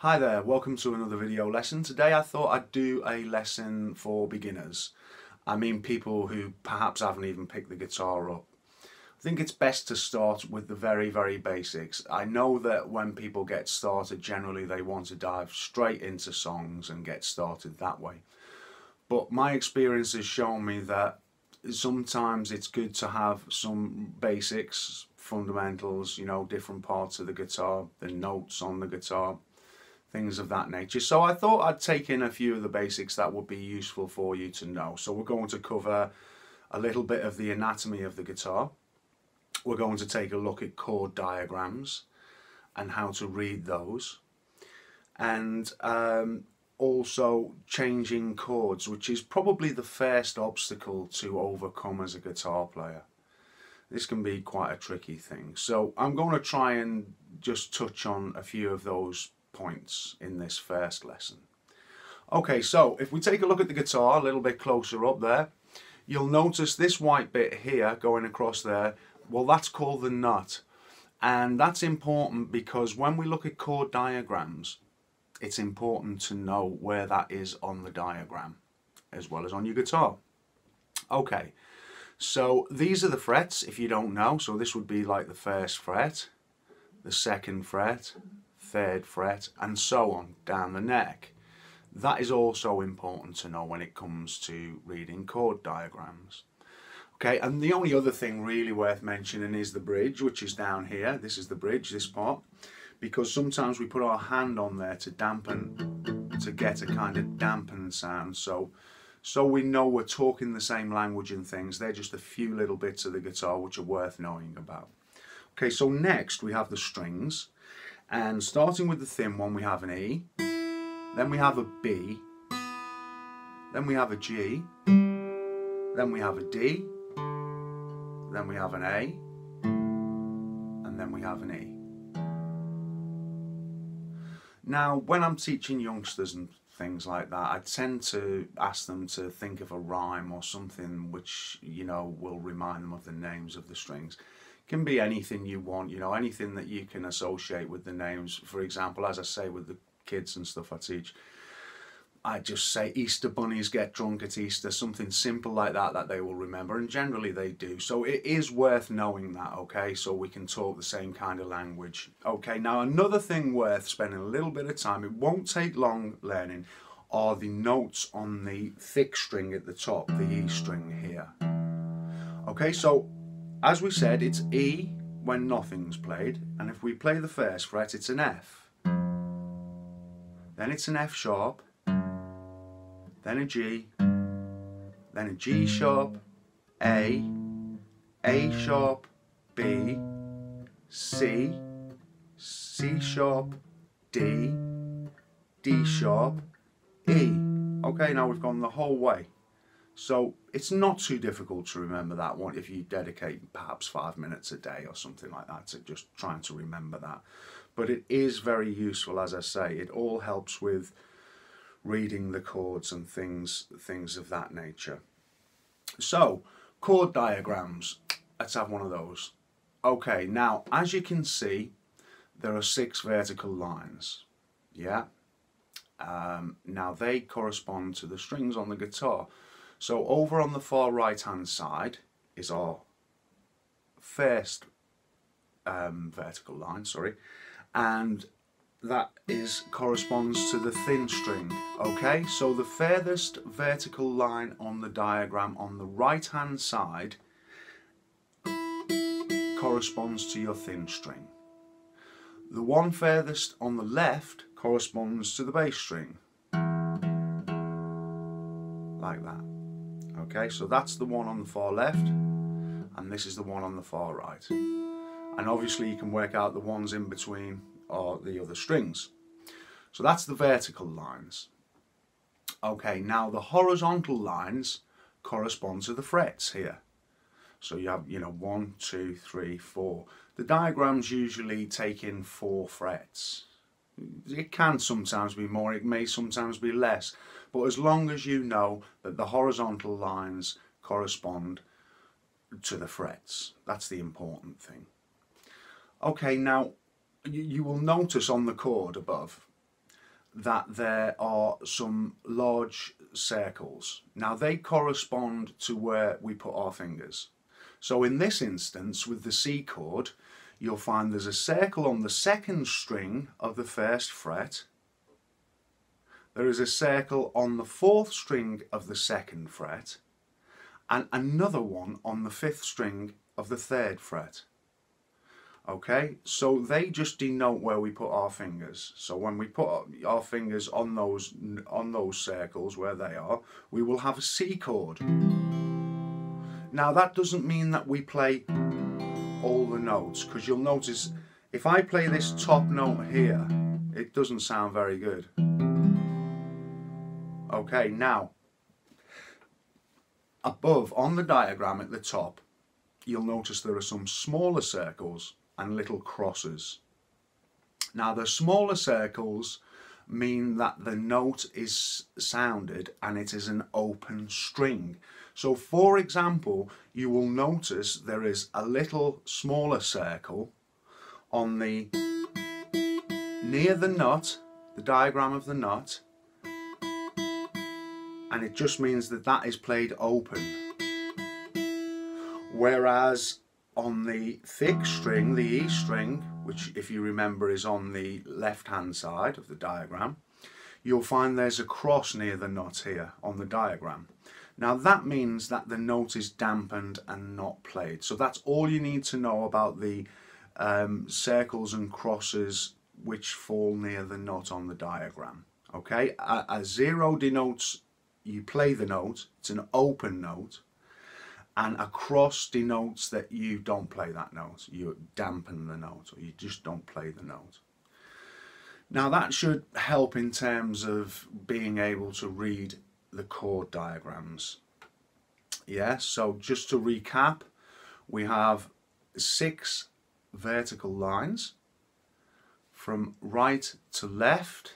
Hi there, welcome to another video lesson. Today I thought I'd do a lesson for beginners. I mean people who perhaps haven't even picked the guitar up. I think it's best to start with the very basics. I know that when people get started, generally they want to dive straight into songs and get started that way. But my experience has shown me that sometimes it's good to have some basics, fundamentals, you know, different parts of the guitar, the notes on the guitar, things of that nature. So I thought I'd take in a few of the basics that would be useful for you to know. So we're going to cover a little bit of the anatomy of the guitar. We're going to take a look at chord diagrams and how to read those. And also changing chords, which is probably the first obstacle to overcome as a guitar player. This can be quite a tricky thing. So I'm going to try and just touch on a few of those points in this first lesson. Okay, so if we take a look at the guitar a little bit closer up there, you'll notice this white bit here going across there. Well, that's called the nut, and that's important because when we look at chord diagrams, it's important to know where that is on the diagram as well as on your guitar. Okay, so these are the frets if you don't know. So this would be like the first fret, the second fret, third fret, and so on down the neck. That is also important to know when it comes to reading chord diagrams. Okay, and the only other thing really worth mentioning is the bridge, which is down here. This is the bridge, this part, because sometimes we put our hand on there to dampen, to get a kind of dampened sound. So we know we're talking the same language and things. They're just a few little bits of the guitar which are worth knowing about. Okay, so next we have the strings. And starting with the thin one, we have an E, then we have a B, then we have a G, then we have a D, then we have an A, and then we have an E. Now, when I'm teaching youngsters and things like that, I tend to ask them to think of a rhyme or something which, you know, will remind them of the names of the strings. Can be anything you want, you know, anything that you can associate with the names. For example, as I say with the kids and stuff I teach, I just say Easter bunnies get drunk at Easter, something simple like that that they will remember, and generally they do. So it is worth knowing that, okay, so we can talk the same kind of language. Okay, now another thing worth spending a little bit of time, it won't take long learning, are the notes on the thick string at the top, the E string here. Okay, so as we said, it's E when nothing's played, and if we play the first fret, it's an F. Then it's an F sharp, then a G, then a G sharp, A sharp, B, C, C sharp, D, D sharp, E. Okay, now we've gone the whole way. So it's not too difficult to remember that one if you dedicate perhaps 5 minutes a day or something like that to just trying to remember that. But it is very useful, as I say. It all helps with reading the chords and things of that nature. So, chord diagrams. Let's have one of those. Okay, now as you can see, there are 6 vertical lines. Yeah. Now they correspond to the strings on the guitar. So over on the far right hand side is our first vertical line, and that corresponds to the thin string. Okay, so the furthest vertical line on the diagram on the right hand side corresponds to your thin string. The one furthest on the left corresponds to the bass string, like that. Okay, so that's the one on the far left, and this is the one on the far right. And obviously you can work out the ones in between are the other strings. So that's the vertical lines. Okay, now the horizontal lines correspond to the frets here. So you have, you know, 1, 2, 3, 4. The diagrams usually take in 4 frets. It can sometimes be more, it may sometimes be less, but as long as you know that the horizontal lines correspond to the frets, that's the important thing. Okay, now you will notice on the chord above that there are some large circles. Now they correspond to where we put our fingers. So in this instance, with the C chord, you'll find there's a circle on the second string of the first fret. There is a circle on the fourth string of the second fret, and another one on the fifth string of the third fret. Okay, so they just denote where we put our fingers. So when we put our fingers on those circles where they are, we will have a C chord. Now that doesn't mean that we play all the notes, because you'll notice if I play this top note here, it doesn't sound very good. Okay, now above on the diagram at the top, you'll notice there are some smaller circles and little crosses. Now the smaller circles mean that the note is sounded and it is an open string. So for example, you will notice there is a little smaller circle on the near the nut, the diagram of the nut, and it just means that that is played open. Whereas on the thick string, the E string, which if you remember is on the left hand side of the diagram, you'll find there's a cross near the nut here on the diagram. Now that means that the note is dampened and not played. So that's all you need to know about the circles and crosses which fall near the nut on the diagram. Okay, a zero denotes you play the note, it's an open note. And a cross denotes that you don't play that note, you dampen the note, or you just don't play the note. Now that should help in terms of being able to read the chord diagrams. Yeah, so just to recap, we have 6 vertical lines from right to left.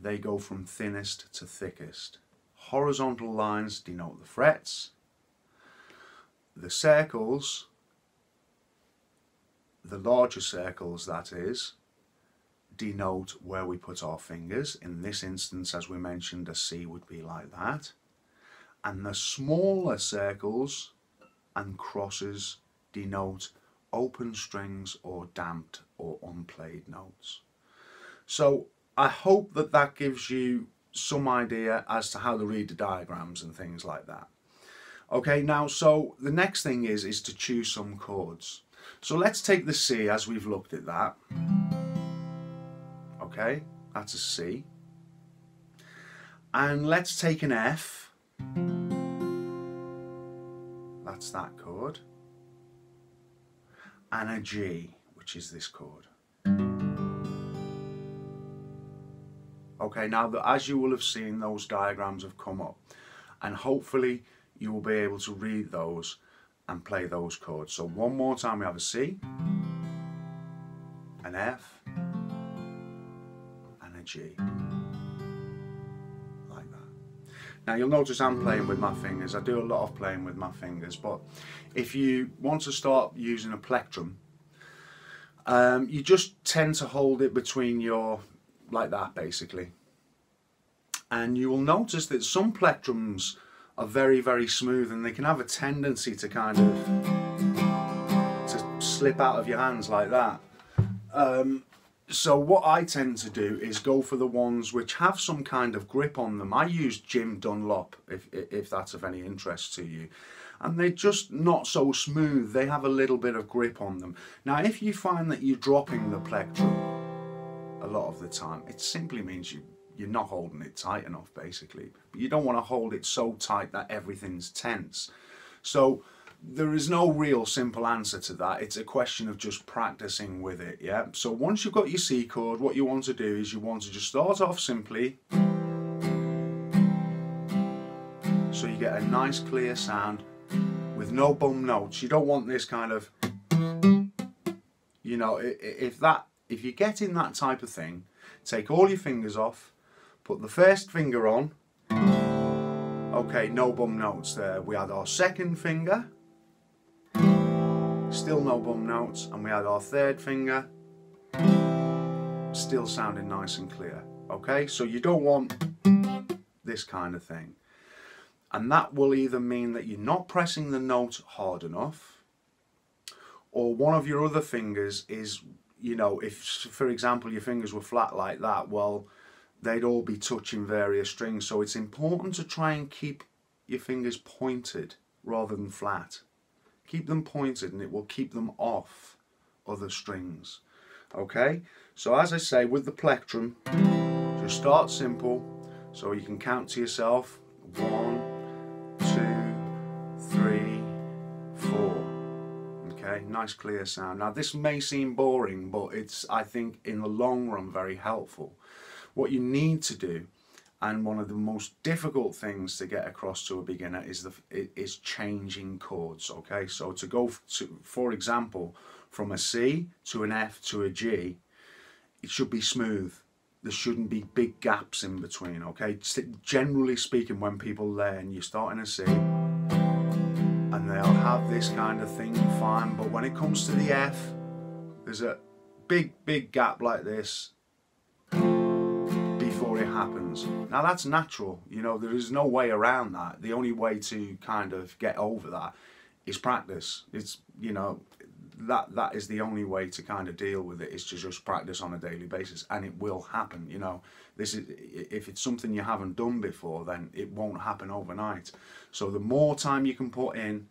They go from thinnest to thickest. Horizontal lines denote the frets. The circles, the larger circles that is, denote where we put our fingers. In this instance, as we mentioned, a C would be like that. And the smaller circles and crosses denote open strings or damped or unplayed notes. So I hope that that gives you some idea as to how to read the diagrams and things like that. Okay, now so the next thing is to choose some chords. So let's take the C as we've looked at that. Okay, that's a C. And let's take an F. That's that chord. And a G, which is this chord. Okay, now as you will have seen, those diagrams have come up, and hopefully you will be able to read those and play those chords. So one more time, we have a C, an F, and a G, like that. Now you'll notice I'm playing with my fingers. I do a lot of playing with my fingers, but if you want to start using a plectrum, you just tend to hold it between your, like that basically. And you will notice that some plectrums are very, very smooth, and they can have a tendency to kind of to slip out of your hands like that. So what I tend to do is go for the ones which have some kind of grip on them. I use Jim Dunlop, if that's of any interest to you. And they're just not so smooth, they have a little bit of grip on them. Now if you find that you're dropping the plectrum a lot of the time, it simply means you're not holding it tight enough basically. But you don't want to hold it so tight that everything's tense. So there is no real simple answer to that. It's a question of just practicing with it, yeah? So once you've got your C chord, what you want to do is you want to just start off simply. So you get a nice clear sound with no bum notes. You don't want this kind of, you know, if you're getting that type of thing, take all your fingers off, put the first finger on. Okay, no bum notes there. We had our second finger, still no bum notes, and we had our third finger, still sounding nice and clear. Okay, so you don't want this kind of thing. And that will either mean that you're not pressing the note hard enough, or one of your other fingers is, you know, if for example your fingers were flat like that, well, they'd all be touching various strings. So it's important to try and keep your fingers pointed rather than flat. Keep them pointed and it will keep them off other strings. Okay, so as I say, with the plectrum, just start simple, so you can count to yourself 1, 2, 3, 4. Okay, nice clear sound. Now this may seem boring, but it's, I think, in the long run very helpful. What you need to do, and one of the most difficult things to get across to a beginner, is changing chords. Okay, so to go to, for example, from a C to an F to a G, it should be smooth. There shouldn't be big gaps in between. Okay, generally speaking, when people learn, you start in a C and they'll have this kind of thing fine, but when it comes to the F, there's a big gap like this before it happens. Now that's natural, you know, there is no way around that. The only way to kind of get over that is practice. It's, you know, that is the only way to kind of deal with it, is to just practice on a daily basis, and it will happen. You know, this is, if it's something you haven't done before, then it won't happen overnight. So the more time you can put in,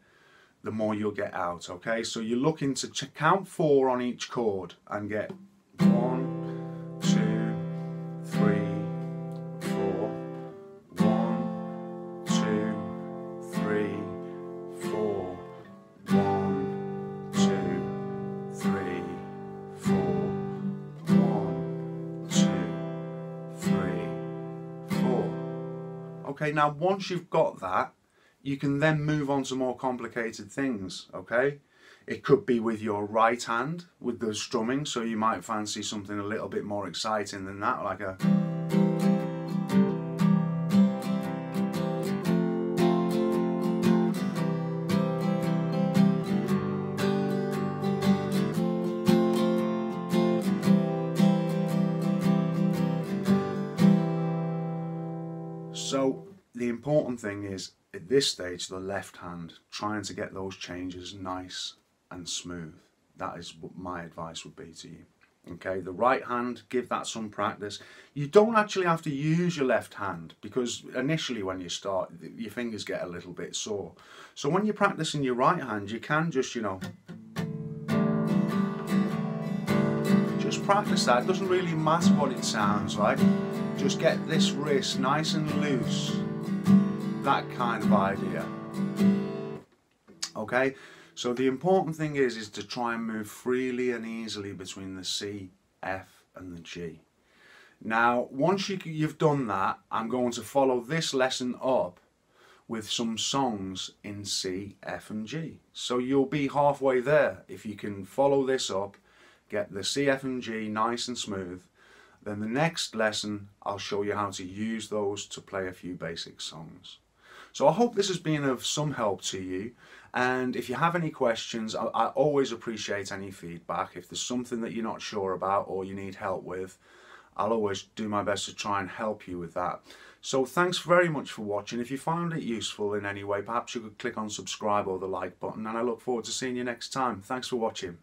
the more you'll get out. Okay, so you're looking to count 4 on each chord and get 1, 2, 3, 4, 1, 2, 3, 4, 1, 2, 3, 4, 1, 2, 3, 4. Okay, now once you've got that, you can then move on to more complicated things. Okay, it could be with your right hand with the strumming, so you might fancy something a little bit more exciting than that, like a So the important thing is, at this stage, the left hand, trying to get those changes nice and smooth. That is what my advice would be to you. Okay, the right hand, give that some practice. You don't actually have to use your left hand, because initially when you start, your fingers get a little bit sore. So when you're practicing your right hand, you can just, you know, just practice that. It doesn't really matter what it sounds like. Just get this wrist nice and loose. That kind of idea. Okay, so the important thing is to try and move freely and easily between the C, F and the G. Now once you've done that, I'm going to follow this lesson up with some songs in C, F and G. So you'll be halfway there. If you can follow this up, get the C, F and G nice and smooth, then the next lesson I'll show you how to use those to play a few basic songs. So I hope this has been of some help to you, and if you have any questions, I always appreciate any feedback. If there's something that you're not sure about or you need help with, I'll always do my best to try and help you with that. So thanks very much for watching. If you found it useful in any way, perhaps you could click on subscribe or the like button, and I look forward to seeing you next time. Thanks for watching.